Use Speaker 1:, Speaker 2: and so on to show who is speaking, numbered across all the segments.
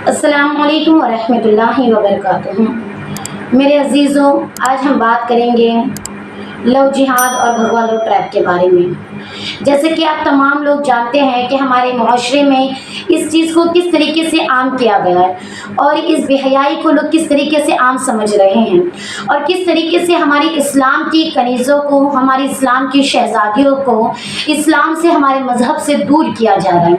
Speaker 1: السلام علیکم ورحمۃ اللہ وبرکاتہ۔ میرے عزیزوں، آج ہم بات کریں گے لو جہاد اور بھگوا لو ٹریپ کے بارے میں۔ جیسے کہ آپ تمام لوگ جانتے ہیں کہ ہمارے معاشرے میں اس چیز کو کس طریقے سے عام کیا گیا ہے اور اس بے حیائی کو لوگ کس طریقے سے عام سمجھ رہے ہیں، اور کس طریقے سے ہماری اسلام کی کنیزوں کو، ہماری اسلام کی شہزادیوں کو اسلام سے، ہمارے مذہب سے دور کیا جا رہا ہے،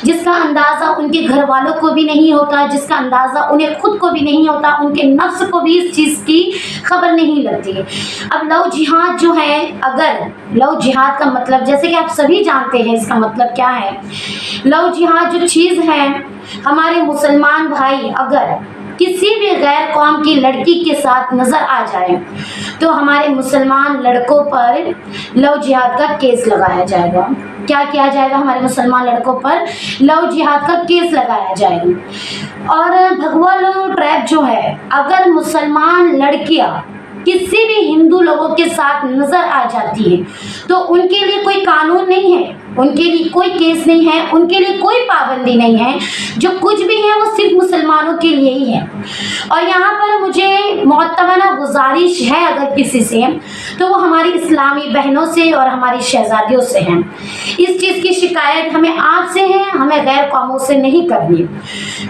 Speaker 1: جس کا اندازہ ان کے گھر والوں کو بھی نہیں ہوتا، جس کا اندازہ انہیں خود کو بھی نہیں ہوتا، ان کے نفس کو بھی اس چیز کی خبر نہیں لگتی ہے۔ اب لو جہاد جو ہے، اگر لو جہاد کا مطلب، جیسے کہ آپ سبھی جانتے ہیں اس کا مطلب کیا ہے۔ لو جہاد جو چیز ہے، ہمارے مسلمان بھائی اگر کسی بھی غیر قوم کی لڑکی کے ساتھ نظر آ جائے تو ہمارے مسلمان لڑکوں پر لو جہاد کا کیس لگایا جائے گا۔ کیا کیا جائے گا؟ ہمارے مسلمان لڑکوں پر لو جہاد کا کیس لگایا جائے گا۔ اور بھگوا لو ٹریپ جو ہے، اگر مسلمان لڑکیاں کسی بھی ہندو لوگوں کے ساتھ نظر آ جاتی ہے تو ان کے لیے کوئی قانون نہیں ہے، ان کے لیے کوئی کیس نہیں ہے، ان کے لیے کوئی پابندی نہیں ہے، جو کچھ بھی ہے وہ صرف مسلمانوں کے لیے ہی ہے۔ اور یہاں پر مجھے معتمدہ گزارش ہے اگر کسی سے، تو وہ ہماری اسلامی بہنوں سے اور ہماری شہزادیوں سے ہیں۔ اس چیز کی شکایت ہمیں آپ سے ہے، ہمیں غیر قوموں سے نہیں کرنی،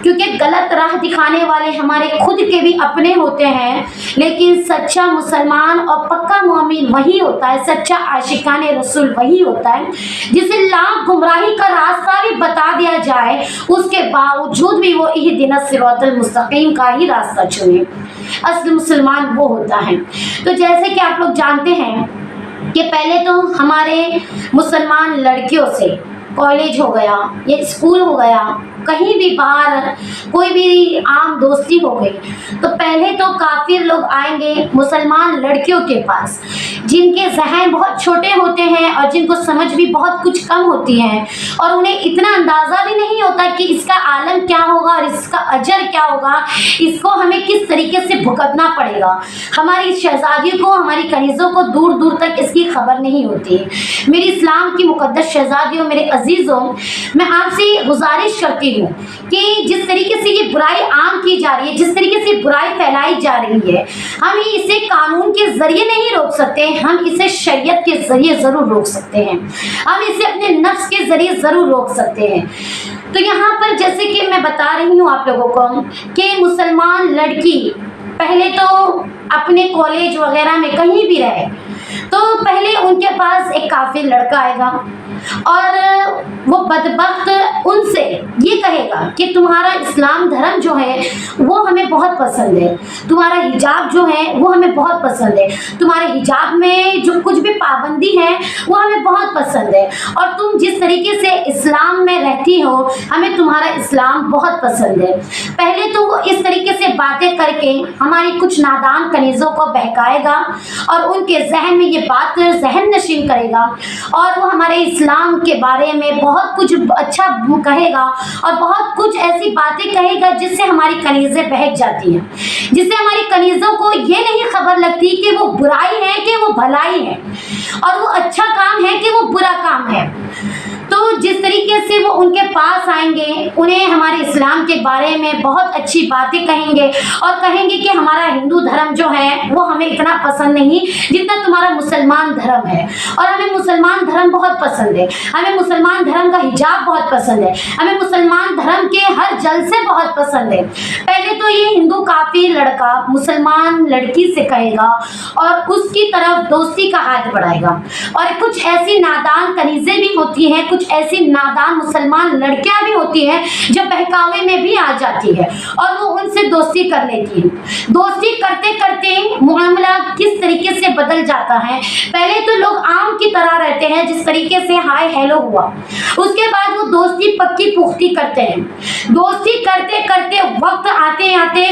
Speaker 1: کیونکہ غلط راہ دکھانے والے ہمارے خود کے بھی اپنے ہوتے ہیں، لیکن سچا مسلمان اور پکا مومن وہی ہوتا ہے، سچا عاشقان رسول وہی ہوتا ہے جسے لاکھ گمراہی کا راستہ بھی بتا دیا جائے، اس کے باوجود بھی وہ اہدنا الصراط المستقیم کا ہی راستہ چنے۔ اصل مسلمان وہ ہوتا ہے۔ تو جیسے کہ آپ لوگ جانتے ہیں کہ پہلے تو ہمارے مسلمان لڑکیوں سے کالج ہو گیا یا اسکول ہو گیا، کہیں بھی باہر کوئی بھی عام دوستی ہو گئی، تو پہلے تو کافر لوگ آئیں گے مسلمان لڑکیوں کے پاس، جن کے ذہن بہت چھوٹے ہوتے ہیں اور جن کو سمجھ بھی بہت کچھ کم ہوتی ہے، اور انہیں اتنا اندازہ بھی نہیں ہوتا کہ اس کا عالم کیا ہوگا اور اس کا اجر کیا ہوگا، اس کو ہمیں کس طریقے سے بھگتنا پڑے گا۔ ہماری شہزادیوں کو، ہماری کنیزوں کو دور دور تک اس کی خبر نہیں ہوتی۔ میری اسلام کی مقدس شہزادیوں، میرے عزیزوں، میں آپ سے گزارش کرتی ہوں کہ جس طریقے سے یہ برائی عام کی جا رہی ہے، جس طریقے سے برائی پھیلائی جا رہی ہے، ہم اسے قانون کے ذریعے نہیں روک سکتے، ہم اسے شریعت کے ذریعے ضرور روک سکتے ہیں، ہم اسے اپنے نفس کے ذریعے ضرور روک سکتے ہیں۔ تو یہاں پر جیسے کہ میں بتا رہی ہوں آپ لوگوں کو کہ مسلمان لڑکی پہلے تو اپنے کالج وغیرہ میں کہیں بھی رہے تو پہلے ان کے پاس ایک کافر لڑکا آئے گا اور وہ بدبخت ان سے یہ کہے گا کہ تمہارا اسلام دھرم جو ہے وہ ہمیں بہت پسند ہے، تمہارا حجاب جو ہے وہ ہمیں بہت پسند ہے، تمہارے حجاب میں جو کچھ بھی پابندی ہے وہ ہمیں بہت پسند ہے، اور تم جس طریقے سے اسلام میں رہتی ہو ہمیں تمہارا اسلام بہت پسند ہے۔ پہلے تو وہ اس طریقے سے باتیں کر کے ہماری کچھ نادان کنیزوں کو بہکائے گا اور ان کے ذہن میں یہ بات ذہن نشین کرے گا، اور وہ ہمارے اسلام کے بارے میں بہت کچھ اچھا کہے گا اور بہت کچھ ایسی باتیں کہے گا جس سے ہماری کنیزیں بہک جاتی ہیں، جس سے ہماری کنیزوں کو یہ نہیں خبر لگتی کہ وہ برائی ہے کہ وہ بھلائی ہے، اور وہ اچھا کام ہے کہ وہ برا کام ہے۔ تو جس طریقے سے وہ ان کے پاس آئیں گے، انہیں ہمارے اسلام کے بارے میں بہت اچھی باتیں کہیں گے اور کہیں گے کہ ہمارا ہندو دھرم جو ہے وہ ہمیں اتنا پسند نہیں جتنا تمہارا مسلمان دھرم ہے، اور ہمیں مسلمان دھرم بہت پسند ہے، ہمیں مسلمان دھرم کا حجاب بہت پسند ہے، ہمیں مسلمان دھرم کے ہر جلسے بہت پسند ہے۔ پہلے تو یہ ہندو کافر لڑکا مسلمان لڑکی سے کہے گا اور اس کی طرف دوستی کا ہاتھ بڑھائے گا، اور کچھ ایسی نادان کنیزیں بھی ہوتی ہیں، کچھ ایسی نادان مسلمان لڑکیاں بھی ہوتی ہیں جو بہکاوے میں بھی آ جاتی ہے اور وہ ان سے دوستی کر لیتی ہے۔ دوستی کرتے کرتے معاملہ کس طریقے سے بدل جاتا ہے، پہلے تو لوگ عام کی طرح رہتے ہیں، جس طریقے سے ہائے ہیلو ہوا، اس کے بعد وہ دوستی پکی پختہ کرتے ہیں، دوستی کرتے کرتے وقت آتے آتے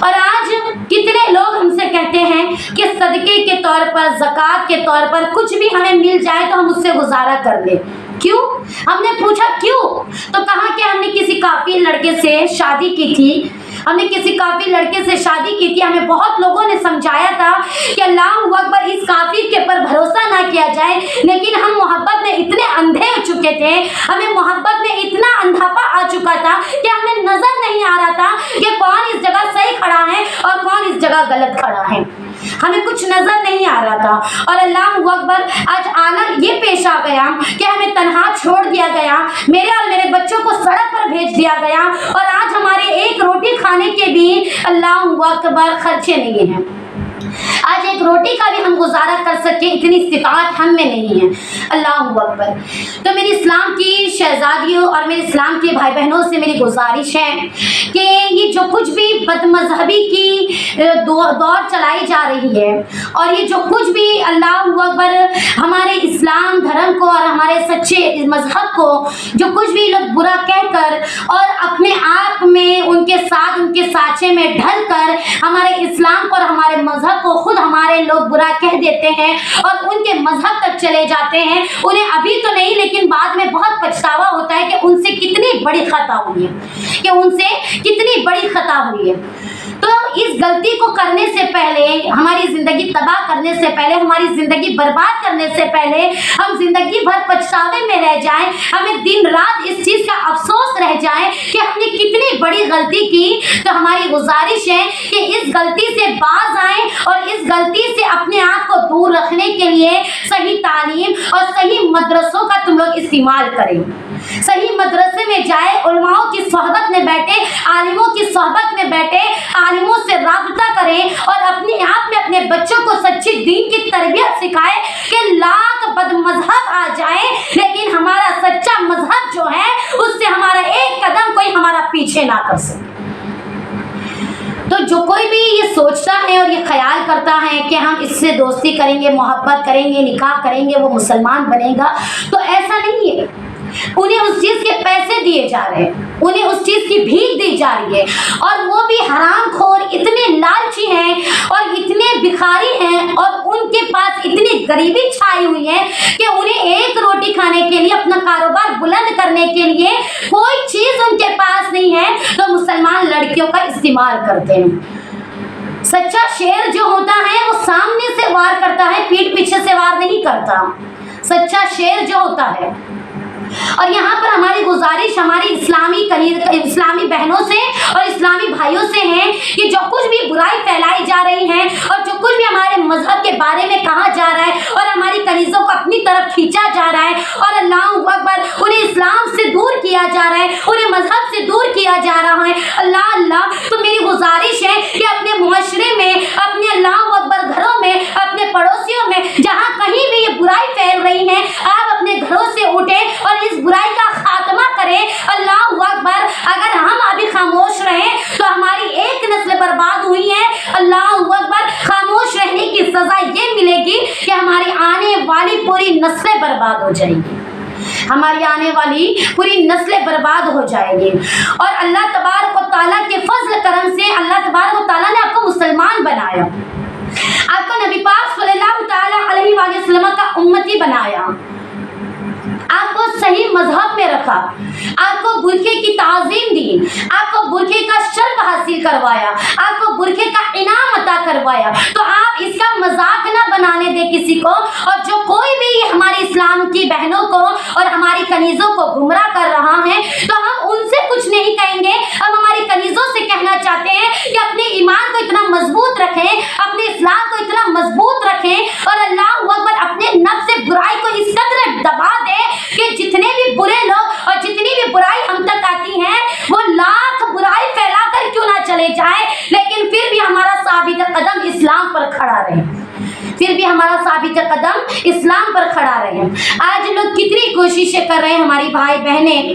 Speaker 1: اور آج کتنے لوگ ہم سے کہتے ہیں کہ صدقے کے طور پر، زکوٰۃ کے طور پر کچھ بھی ہمیں مل جائے تو ہم اس سے گزارا کر لیں۔ کیوں؟ ہم نے پوچھا کیوں، تو کہا کہ ہم نے کسی کافر لڑکے سے شادی کی تھی، ہمیں کسی کافر لڑکے سے شادی کی تھی، ہمیں بہت لوگوں نے سمجھایا تھا کہ اللہ اکبر اس کافر کے پر بھروسہ نہ کیا جائے، لیکن ہم محبت میں اتنے اندھے ہو چکے تھے، ہمیں محبت میں اتنا اندھاپا آ چکا تھا کہ ہمیں نظر نہیں آ رہا تھا کہ کون اس جگہ صحیح کھڑا ہے اور کون اس جگہ غلط کھڑا ہے، ہمیں کچھ نظر نہیں آ رہا تھا۔ اور اللہ اکبر آج عالم یہ پیش آ گیا کہ ہمیں تنہا چھوڑ دیا گیا، میرے اور میرے بچوں کو سڑک پر بھیج دیا گیا، اور آج ہمارے ایک روٹی کھانے کے بھی اللہ اکبر خرچے نہیں ہیں، آج ایک روٹی کا بھی ہم گزارا کر سکے اتنی استطاعت ہم میں نہیں ہے۔ اللہ اکبر۔ تو میری اسلام کی شہزادیوں اور میرے اسلام کے بھائی بہنوں سے میری گزارش ہے کہ یہ جو کچھ بھی بد مذہبی کی دور چلائی جا رہی ہے، اور یہ جو کچھ بھی اللہ اکبر ہمارے اسلام دھرم کو اور ہمارے سچے مذہب کو جو کچھ بھی لوگ برا کہہ کر اور اپنے آپ میں ان کے ساتھ ان کے سانچے میں ڈھل کر ہمارے اسلام کو اور ہمارے مذہب کو خود ہمارے لوگ برا کہہ دیتے ہیں اور ان کے مذہب تک چلے جاتے ہیں، انہیں ابھی تو نہیں لیکن بعد میں بہت پچھتاوا ہوتا ہے کہ ان سے کتنی بڑی خطا ہوئی ہے، کہ ان سے کتنی بڑی خطا ہوئی ہے۔ تو اس غلطی کو کرنے سے پہلے، ہماری زندگی تباہ کرنے سے پہلے، ہماری زندگی برباد کرنے سے پہلے ہم زندگی بھر پچھتاوے میں رہ جائیں، ہمیں دن رات اس چیز کا افسوس رہ جائے کہ ہم نے کتنی بڑی غلطی کی، تو ہماری گزارش ہے کہ اس غلطی سے باز آئیں اور اس غلطی سے اپنے آپ کو دور رکھنے کے لیے صحیح تعلیم اور صحیح مدرسوں کا تم لوگ استعمال کریں، صحیح مدرسے میں جائے، علماؤں کی صحبت میں بیٹھے، عالموں کی صحبت میں بیٹھے، عالموں سے رابطہ کریں اور اپنے آپ میں اپنے بچوں کو سچی دین کی تربیت سکھائے کہ لاکھ بد مذہب آ جائے لیکن ہمارا سچا مذہب جو ہے اس سے ہمارا ایک قدم کوئی ہمارا پیچھے نہ کر سکے۔ تو جو کوئی بھی یہ سوچتا ہے اور یہ خیال کرتا ہے کہ ہم اس سے دوستی کریں گے، محبت کریں گے، نکاح کریں گے، وہ مسلمان بنے گا، تو ایسا نہیں ہے، انہیں اس چیز کے پیسے دیے جا رہے ہیں، انہیں اس چیز کی بھیک دی جا رہی ہے، اور وہ بھی حرام خور اتنے لالچی ہیں اور اتنے بکھاری ہیں اور ان کے پاس اتنی غریبی چھائی ہوئی ہے کہ انہیں ایک روٹی کھانے کے لیے، اپنا کاروبار بلند کرنے کے لیے کوئی چیز ان کے پاس نہیں ہے، تو مسلمان لڑکیوں کا استعمال کرتے ہیں۔ سچا شیر جو ہوتا ہے وہ سامنے سے وار کرتا ہے، پیٹھ پیچھے سے وار نہیں کرتا، سچا شیر جو ہوتا ہے۔ اور یہاں پر ہماری گزارش ہماری اسلامی بہنوں سے اور اسلامی بھائیوں سے ہے کہ جو کچھ بھی برائی پھیلائی جا رہی ہے اور جو کچھ بھی ہمارے مذہب کے بارے میں کہا جا رہا ہے اور ہماری کنیزوں کو اپنی طرف کھینچا جا رہا ہے اور اللہ اکبر انہیں اسلام سے دور کیا جا رہا ہے، انہیں مذہب سے دور کیا جا رہا ہے، اللہ تو میری گزارش ہے کہ اپنے معاشرے میں، اپنے اللہ اکبر گھروں میں، اپنے پڑوسیوں میں جہاں کہیں بھی یہ برائی پھیل رہی ہے، آپ اپنے گھروں سے اٹھیں اور اس برائی کا خاتمہ کریں۔ اللہ اکبر، اگر ہم ابھی خاموش رہیں تو ہماری ایک نسل برباد ہوئی ہے۔ اللہ اکبر، خاموش رہنے کی سزا یہ ملے گی کہ ہماری آنے والی پوری نسلیں برباد ہو جائیں گی، ہماری آنے والی پوری نسلیں برباد ہو جائیں گی۔ اور اللہ تبارک و تعالیٰ کے فضل کرم سے اللہ تبارک و تعالیٰ نے آپ کو مسلمان بنایا، آپ کو نبی پاک صلی اللہ تعالیٰ علیہ وآلہ وسلم کا امتی بنایا، آپ کو صحیح مذہب میں رکھا، آپ کو برقعے کی تعظیم دی، آپ کو برقعے کا شرف حاصل کروایا، آپ کو برقعے کا انعام عطا کروایا، تو آپ اس کا مذاق نہ بنانے دیں کسی کو۔ اور جو کوئی بھی ہماری اسلام کی بہنوں کو اور ہماری کنیزوں کو گمراہ کر رہا ہے تو ہم ان سے کچھ نہیں کہیں گے، ہم ہماری کنیزوں سے کہنا چاہتے ہیں کہ اپنے ایمان کو اتنا مضبوط رکھیں، اپنے اسلام کو اتنا مضبوط رکھیں اور اللہ اکبر اپنے نفس سے برائی کو اس قدر دبا دے کہ جتنے بھی برے لوگ اور جتنی بھی برائی ہم تک آتی ہیں وہ لاکھ برائی پھیلا کر کیوں نہ چلے جائیں، لیکن پھر بھی ہمارا ثابت قدم اسلام پر کھڑا رہے، پھر بھی ہمارا ثابت قدم اسلام پر کھڑا رہے۔ آج لوگ کتنی کوششیں کر رہے ہیں، ہماری بھائی بہنیں